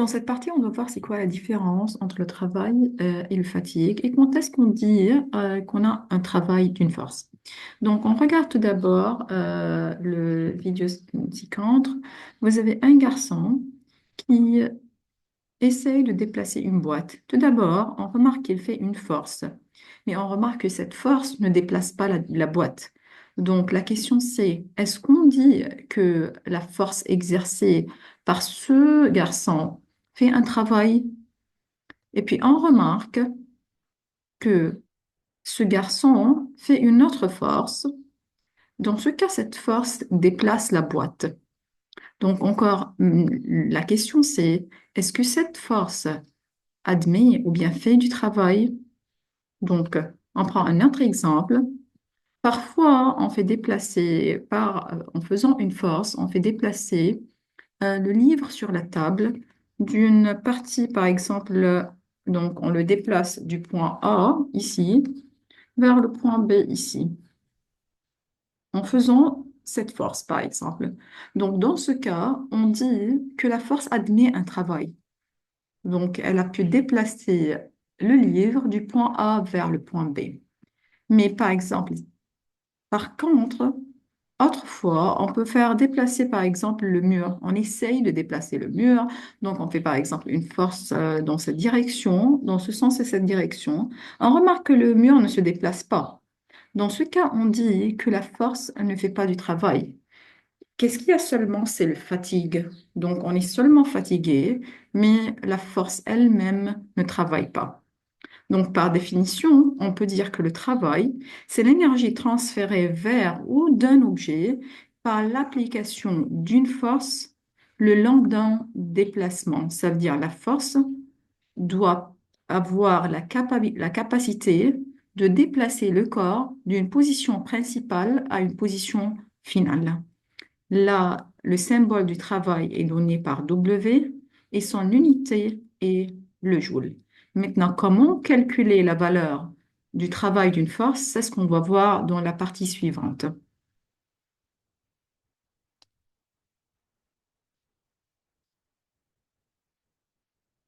Dans cette partie, on va voir c'est quoi la différence entre le travail et le fatigue et quand est-ce qu'on dit qu'on a un travail d'une force. Donc, on regarde tout d'abord le vidéo ci-contre. Vous avez un garçon qui essaye de déplacer une boîte. Tout d'abord, on remarque qu'il fait une force, mais on remarque que cette force ne déplace pas la boîte. Donc, la question c'est, est-ce qu'on dit que la force exercée par ce garçon fait un travail? Et puis, on remarque que ce garçon fait une autre force. Dans ce cas, cette force déplace la boîte. Donc, encore, la question c'est, est-ce que cette force admet ou bien fait du travail? Donc, on prend un autre exemple. Parfois, on fait déplacer, en faisant une force, on fait déplacer le livre sur la table d'une partie, par exemple, donc on le déplace du point A, ici, vers le point B, ici, en faisant cette force, par exemple. Donc, dans ce cas, on dit que la force admet un travail. Donc, elle a pu déplacer le livre du point A vers le point B. Mais par exemple, par contre, autrefois, on peut faire déplacer par exemple le mur. On essaye de déplacer le mur. Donc, on fait par exemple une force dans cette direction, dans ce sens et cette direction. On remarque que le mur ne se déplace pas. Dans ce cas, on dit que la force ne fait pas du travail. Qu'est-ce qu'il y a seulement? C'est le fatigue. Donc, on est seulement fatigué, mais la force elle-même ne travaille pas. Donc, par définition, on peut dire que le travail, c'est l'énergie transférée vers ou d'un objet par l'application d'une force le long d'un déplacement. Ça veut dire la force doit avoir la capacité de déplacer le corps d'une position principale à une position finale. Là, le symbole du travail est donné par W et son unité est le joule. Maintenant, comment calculer la valeur du travail d'une force? C'est ce qu'on va voir dans la partie suivante.